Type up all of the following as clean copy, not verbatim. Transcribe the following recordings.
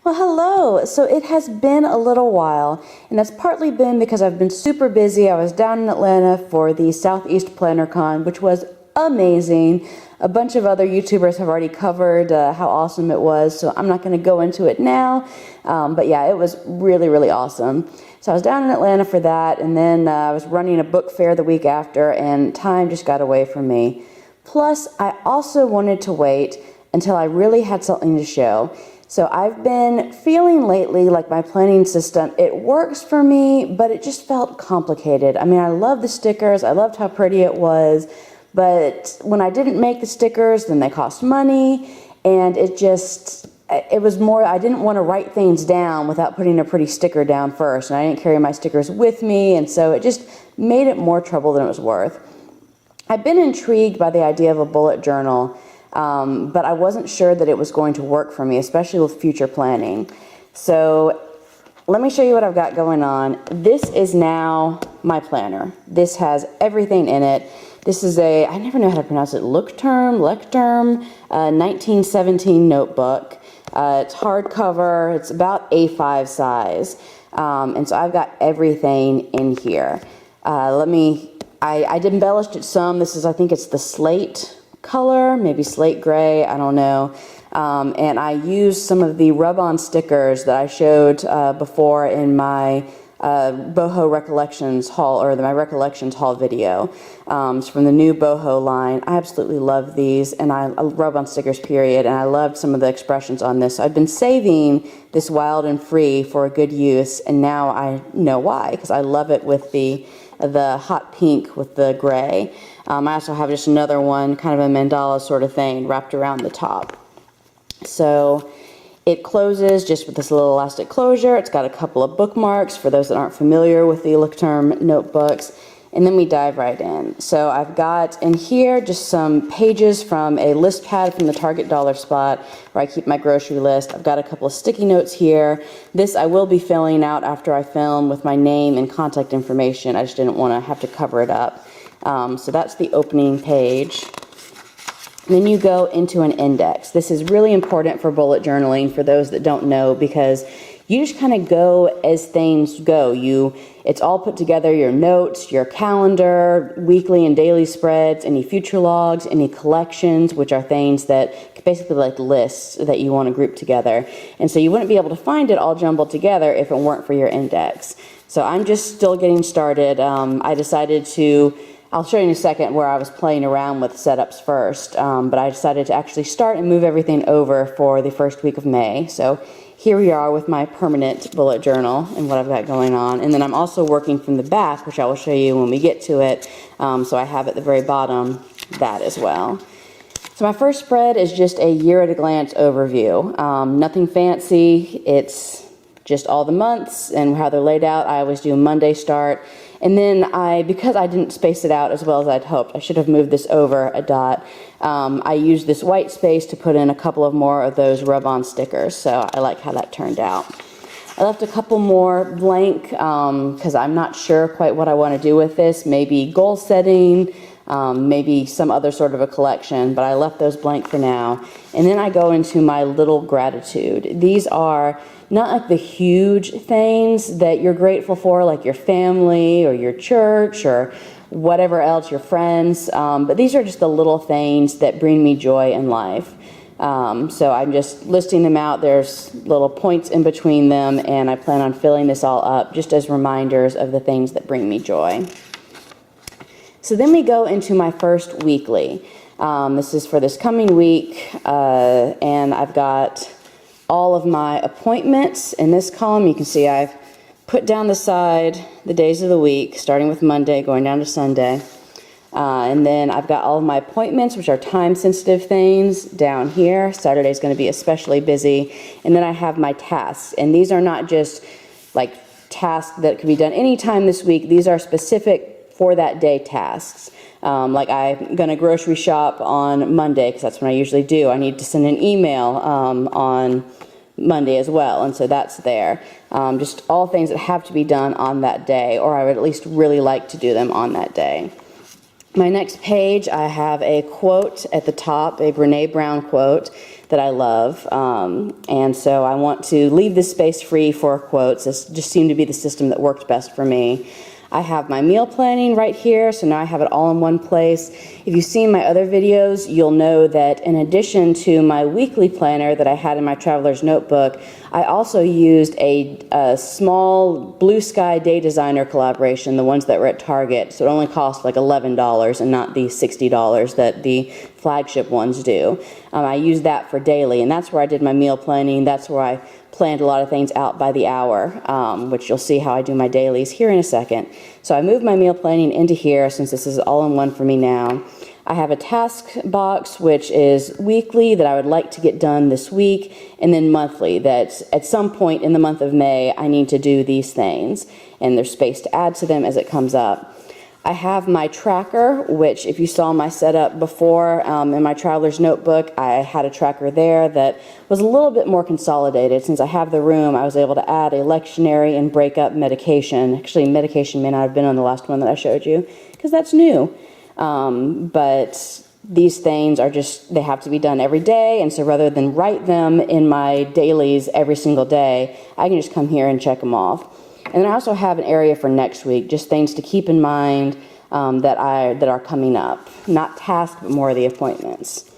Well, hello. So it has been a little while, and that's partly been because I've been super busy. I was down in Atlanta for the Southeast Planner Con, which was amazing. A bunch of other YouTubers have already covered how awesome it was, so I'm not going to go into it now. But yeah, it was really, really awesome. So I was down in Atlanta for that, and then I was running a book fair the week after, and time just got away from me. Plus, I also wanted to wait until I really had something to show. So I've been feeling lately like my planning system, it works for me, but it just felt complicated. I mean, I love the stickers. I loved how pretty it was. But when I didn't make the stickers, then they cost money. And it was more, I didn't want to write things down without putting a pretty sticker down first. And I didn't carry my stickers with me. And so it just made it more trouble than it was worth. I've been intrigued by the idea of a bullet journal. But I wasn't sure that it was going to work for me, especially with future planning. So let me show you what I've got going on. This is now my planner. This has everything in it. This is I never know how to pronounce it, Lecterm, 1917 notebook. It's hardcover. It's about A5 size. And so I've got everything in here. I embellished it some. I think it's the slate color, maybe slate gray, I don't know. And I used some of the rub-on stickers that I showed before in my boho recollections haul, or my recollections haul video. It's from the new boho line. I absolutely love these, and I rub-on stickers, period, and I loved some of the expressions on this. So I've been saving this Wild and Free for a good use, and now I know why, because I love it with the hot pink with the gray. I also have just another one, kind of a mandala sort of thing, wrapped around the top. So it closes just with this little elastic closure. It's got a couple of bookmarks for those that aren't familiar with the Lecterm notebooks. And then we dive right in. So I've got in here just some pages from a list pad from the Target dollar spot where I keep my grocery list. I've got a couple of sticky notes here. This I will be filling out after I film with my name and contact information. I just didn't want to have to cover it up. So that's the opening page. Then you go into an index. This is really important for bullet journaling for those that don't know, because you just kind of go as things go. It's all put together, your notes, your calendar, weekly and daily spreads, any future logs, any collections, which are things that basically like lists that you want to group together. And so you wouldn't be able to find it all jumbled together if it weren't for your index. So I'm just still getting started. I decided I'll show you in a second where I was playing around with setups first, but I decided to actually start and move everything over for the first week of May. So here we are with my permanent bullet journal and what I've got going on. And then I'm also working from the back, which I will show you when we get to it. So I have at the very bottom that as well. So my first spread is just a year at a glance overview. Nothing fancy. It's just all the months and how they're laid out. I always do a Monday start. And then because I didn't space it out as well as I'd hoped, I should have moved this over a dot. I used this white space to put in a couple of more of those rub-on stickers, so I like how that turned out. I left a couple more blank because I'm not sure quite what I want to do with this. Maybe goal setting, maybe some other sort of a collection, but I left those blank for now. And then I go into my little gratitude. These are not like the huge things that you're grateful for, like your family or your church or whatever else, your friends, but these are just the little things that bring me joy in life. So I'm just listing them out. There's little points in between them, and I plan on filling this all up just as reminders of the things that bring me joy. So then we go into my first weekly. This is for this coming week, and I've got all of my appointments in this column. You can see I've put down the side the days of the week, starting with Monday, going down to Sunday. And then I've got all of my appointments, which are time-sensitive things, down here. Saturday is going to be especially busy. And then I have my tasks. And these are not just like tasks that can be done anytime this week. These are specific for that day tasks. Like I'm going to grocery shop on Monday, because that's when I usually do. I need to send an email on Monday as well, and so that's there. Just all things that have to be done on that day, or I would at least really like to do them on that day. My next page, I have a quote at the top, a Brene Brown quote. that I love. And so I want to leave this space free for quotes. This just seemed to be the system that worked best for me. I have my meal planning right here, so now I have it all in one place. If you've seen my other videos, you'll know that in addition to my weekly planner that I had in my Traveler's Notebook, I also used a small Blue Sky Day Designer collaboration, the ones that were at Target, so it only cost like $11 and not the $60 that the flagship ones do. I used that for daily, and that's where I did my meal planning. That's where I planned a lot of things out by the hour, which you'll see how I do my dailies here in a second. So I moved my meal planning into here since this is all in one for me now. I have a task box, which is weekly, that I would like to get done this week, and then monthly, that at some point in the month of May, I need to do these things, and there's space to add to them as it comes up. I have my tracker, which if you saw my setup before in my Traveler's Notebook, I had a tracker there that was a little bit more consolidated. Since I have the room, I was able to add a lectionary and break up medication. Actually, medication may not have been on the last one that I showed you, because that's new. But these things are just, they have to be done every day, and so rather than write them in my dailies every single day, I can just come here and check them off. And then I also have an area for next week, just things to keep in mind that are coming up. Not tasks, but more of the appointments.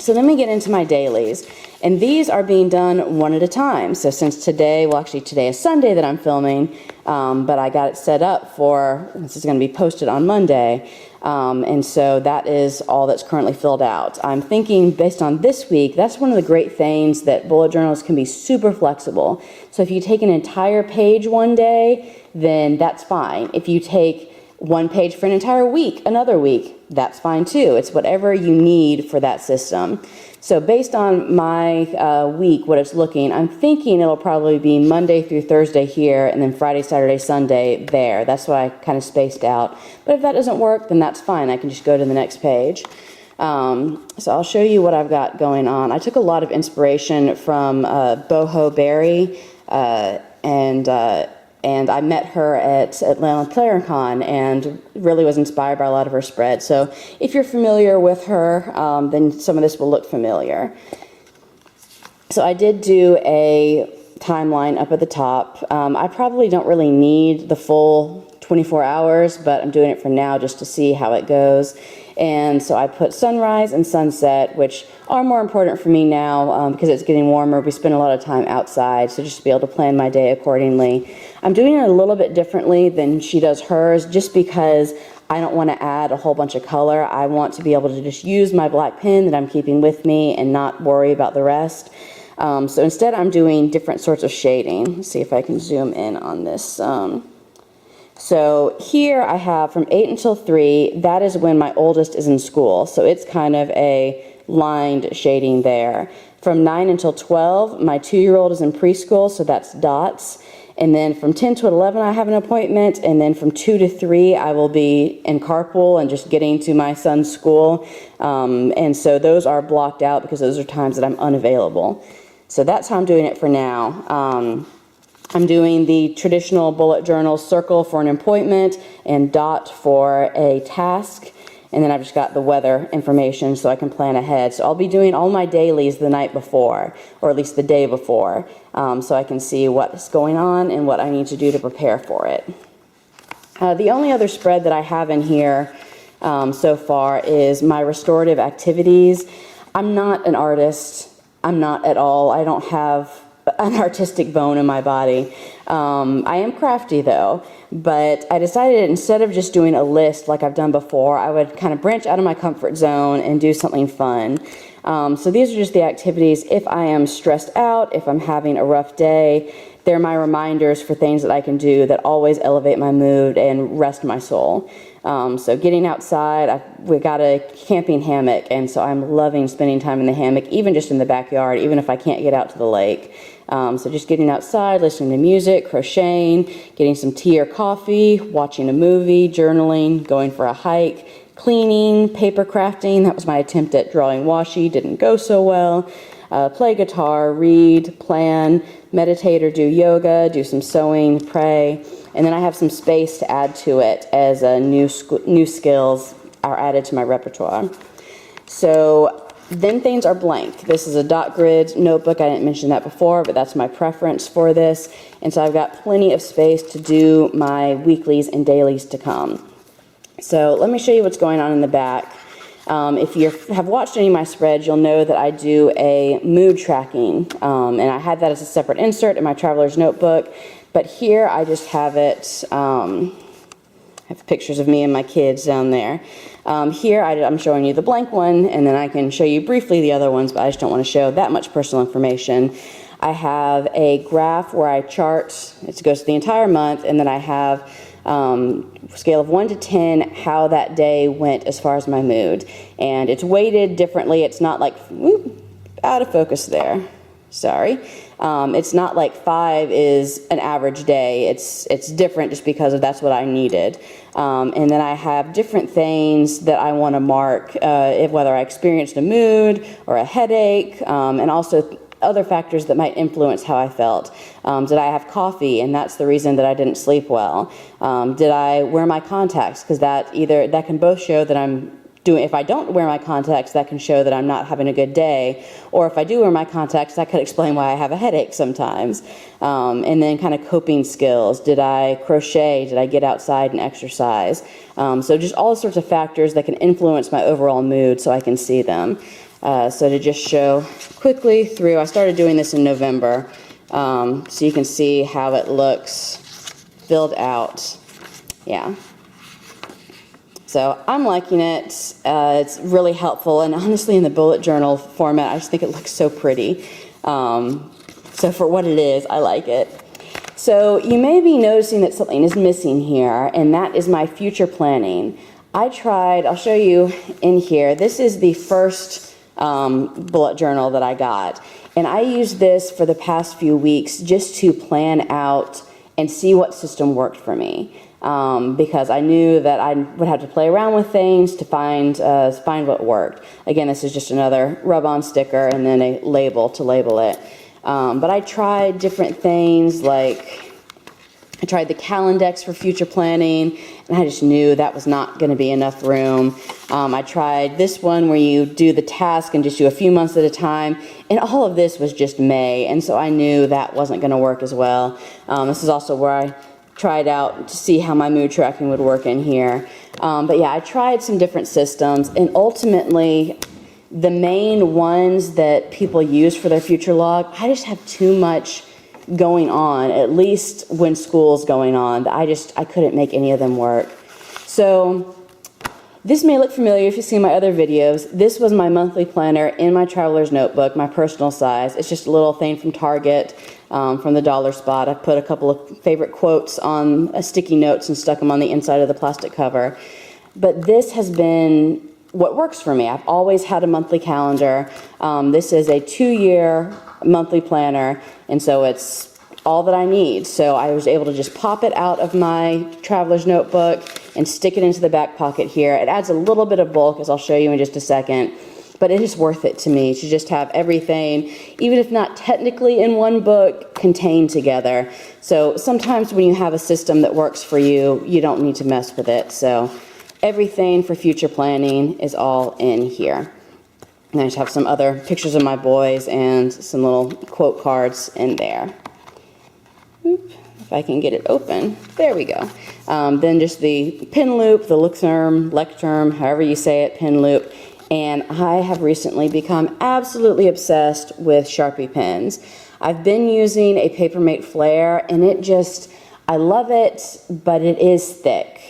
So then we get into my dailies, and these are being done one at a time. So since today, well actually today is Sunday that I'm filming, but I got it set up for, this is going to be posted on Monday, and so that is all that's currently filled out. I'm thinking based on this week, that's one of the great things that bullet journals can be super flexible. So if you take an entire page one day, then that's fine. If you take one page for an entire week, another week, that's fine too. It's whatever you need for that system. So based on my week, what it's looking, I'm thinking it'll probably be Monday through Thursday here, and then Friday, Saturday, Sunday there. That's what I kind of spaced out. But if that doesn't work, then that's fine. I can just go to the next page. So I'll show you what I've got going on. I took a lot of inspiration from Boho Berry, and I met her at Atlanta Claricon and really was inspired by a lot of her spreads. So if you're familiar with her, then some of this will look familiar. So I did do a timeline up at the top. I probably don't really need the full 24 hours, but I'm doing it for now just to see how it goes. And so I put sunrise and sunset, which are more important for me now because it's getting warmer. We spend a lot of time outside, so just to be able to plan my day accordingly. I'm doing it a little bit differently than she does hers, just because I don't want to add a whole bunch of color. I want to be able to just use my black pen that I'm keeping with me and not worry about the rest. So instead I'm doing different sorts of shading. Let's see if I can zoom in on this. So here I have from 8 until 3, that is when my oldest is in school. So it's kind of a lined shading there. From 9 until 12, my 2-year-old is in preschool, so that's dots. And then from 10 to 11, I have an appointment. And then from 2 to 3, I will be in carpool and just getting to my son's school. And so those are blocked out because those are times that I'm unavailable. So that's how I'm doing it for now. I'm doing the traditional bullet journal circle for an appointment and dot for a task. And then I've just got the weather information so I can plan ahead. So I'll be doing all my dailies the night before, or at least the day before, so I can see what's going on and what I need to do to prepare for it. The only other spread that I have in here so far is my restorative activities. I'm not an artist. I'm not at all. I don't have an artistic bone in my body. I am crafty though, but I decided instead of just doing a list like I've done before, I would kind of branch out of my comfort zone and do something fun. So these are just the activities. If I am stressed out, if I'm having a rough day, they're my reminders for things that I can do that always elevate my mood and rest my soul. So getting outside, we got a camping hammock, and so I'm loving spending time in the hammock, even just in the backyard, even if I can't get out to the lake. So just getting outside, listening to music, crocheting, getting some tea or coffee, watching a movie, journaling, going for a hike, cleaning, paper crafting. That was my attempt at drawing washi, didn't go so well. Play guitar, read, plan, meditate or do yoga, do some sewing, pray. And then I have some space to add to it as new skills are added to my repertoire. So Then things are blank. This is a dot grid notebook. I didn't mention that before, but that's my preference for this. And so I've got plenty of space to do my weeklies and dailies to come. So let me show you what's going on in the back. If you have watched any of my spreads, you'll know that I do a mood tracking, and I had that as a separate insert in my traveler's notebook, but here I just have it, I have pictures of me and my kids down there. Here I'm showing you the blank one, and then I can show you briefly the other ones, but I just don't want to show that much personal information. I have a graph where I chart, it goes to the entire month, and then I have scale of 1 to 10 how that day went as far as my mood, and it's weighted differently. It's not like whoop, out of focus there, sorry. It's not like 5 is an average day. It's different just because that's what I needed. And then I have different things that I want to mark, whether I experienced a mood or a headache, and also other factors that might influence how I felt. Did I have coffee, and that's the reason that I didn't sleep well? Did I wear my contacts? Because that can both show that I'm doing, if I don't wear my contacts, that can show that I'm not having a good day. Or if I do wear my contacts, that could explain why I have a headache sometimes. And then kind of coping skills. Did I crochet? Did I get outside and exercise? So just all sorts of factors that can influence my overall mood so I can see them. So to just show quickly through, I started doing this in November, so you can see how it looks filled out. Yeah. So I'm liking it. It's really helpful, and honestly in the bullet journal format, I just think it looks so pretty. So for what it is, I like it. So you may be noticing that something is missing here, and that is my future planning. I'll show you in here, this is the first bullet journal that I got, and I used this for the past few weeks just to plan out and see what system worked for me, because I knew that I would have to play around with things to find what worked. Again, this is just another rub-on sticker and then a label to label it, but I tried different things, like I tried the Calendex for future planning, and I just knew that was not going to be enough room. I tried this one where you do the task and just do a few months at a time, and all of this was just May, and so I knew that wasn't going to work as well. This is also where I tried out to see how my mood tracking would work in here. But yeah, I tried some different systems, and ultimately the main ones that people use for their future log, I just have too much going on, at least when school's going on. I couldn't make any of them work. So this may look familiar if you've seen my other videos. This was my monthly planner in my traveler's notebook, my personal size. It's just a little thing from Target, from the dollar spot. I put a couple of favorite quotes on sticky notes and stuck them on the inside of the plastic cover. But this has been what works for me. I've always had a monthly calendar. This is a 2-year monthly planner, and so it's all that I need. So I was able to just pop it out of my traveler's notebook and stick it into the back pocket here. It adds a little bit of bulk, as I'll show you in just a second, but it is worth it to me to just have everything, even if not technically in one book, contained together. So sometimes when you have a system that works for you, you don't need to mess with it. So everything for future planning is all in here. And I just have some other pictures of my boys and some little quote cards in there. Oop, if I can get it open. There we go. Then just the pin loop, the lectern, however you say it, pin loop. And I have recently become absolutely obsessed with Sharpie pens. I've been using a Papermate Flare, and I love it, but it is thick.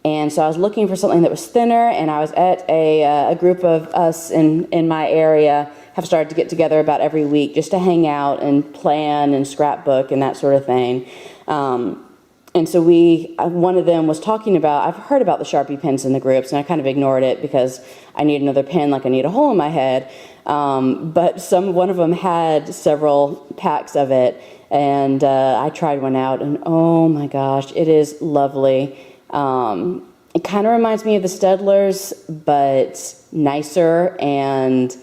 And so I was looking for something that was thinner, and I was at a group of us in my area, have started to get together about every week just to hang out and plan and scrapbook and that sort of thing. And so one of them was talking about, I've heard about the Sharpie pens in the groups, and I kind of ignored it because I need another pen like I need a hole in my head. But one of them had several packs of it, and I tried one out, and oh my gosh, it is lovely. It kind of reminds me of the Staedtlers, but nicer, and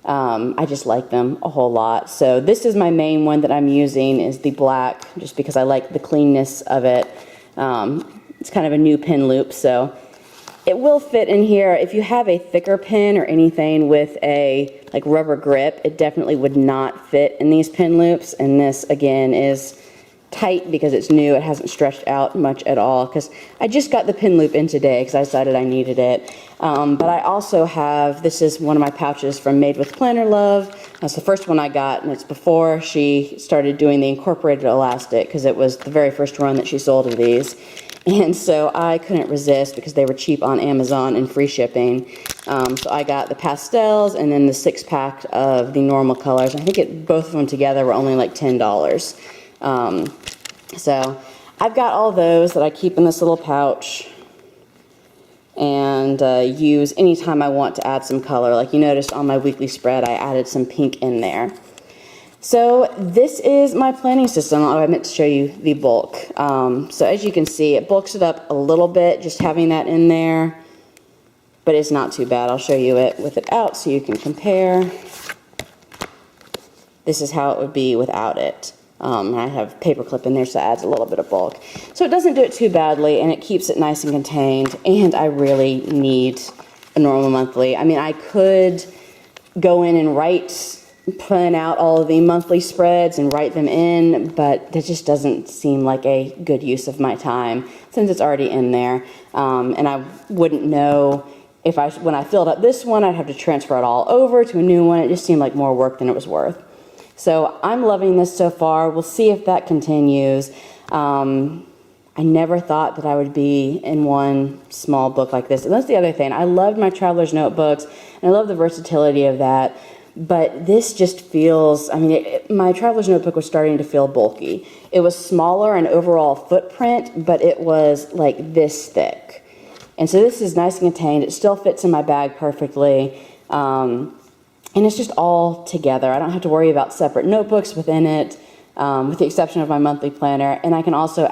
I just like them a whole lot. So this is my main one that I'm using, is the black, just because I like the cleanness of it. It's kind of a new pen loop, so It will fit in here. If you have a thicker pen or anything with a like rubber grip, it definitely would not fit in these pin loops. And this again is tight because it's new. It hasn't stretched out much at all because I just got the pin loop in today because I decided I needed it. But I also have, this is one of my pouches from Made with Planner Love. That's the first one I got, and it's before she started doing the incorporated elastic because it was the very first run that she sold of these. And so I couldn't resist because they were cheap on Amazon and free shipping. So I got the pastels and then the 6-pack of the normal colors. I think both of them together were only like $10. So I've got all those that I keep in this little pouch and use anytime I want to add some color. Like you noticed on my weekly spread, I added some pink in there. So this is my planning system. Oh, I meant to show you the bulk. So as you can see, it bulks it up a little bit, just having that in there, but it's not too bad. I'll show you it with it out so you can compare. This is how it would be without it. I have paperclip in there, so it adds a little bit of bulk. So it doesn't do it too badly, and it keeps it nice and contained, and I really need a normal monthly. I mean, I could go in and plan out all of the monthly spreads and write them in, but that just doesn't seem like a good use of my time since it's already in there. And I wouldn't know if when I filled up this one, I'd have to transfer it all over to a new one. It just seemed like more work than it was worth. So I'm loving this so far. We'll see if that continues. I never thought that I would be in one small book like this. And that's the other thing. I loved my traveler's notebooks, and I love the versatility of that. But this just feels, I mean, my traveler's notebook was starting to feel bulky. It was smaller in overall footprint, but it was like this thick. And so this is nice and contained. It still fits in my bag perfectly. And it's just all together. I don't have to worry about separate notebooks within it, with the exception of my monthly planner. And I can also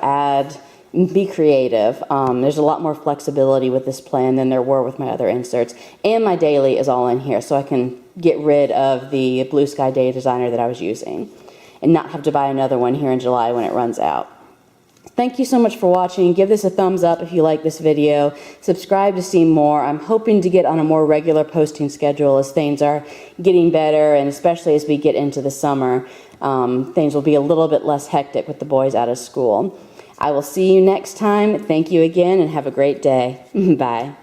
be creative. There's a lot more flexibility with this plan than there were with my other inserts. And my daily is all in here, so I can get rid of the Blue Sky Day Designer that I was using and not have to buy another one here in July when it runs out. Thank you so much for watching. Give this a thumbs up if you like this video. Subscribe to see more. I'm hoping to get on a more regular posting schedule as things are getting better, and especially as we get into the summer. Things will be a little bit less hectic with the boys out of school. I will see you next time. Thank you again and have a great day. Bye.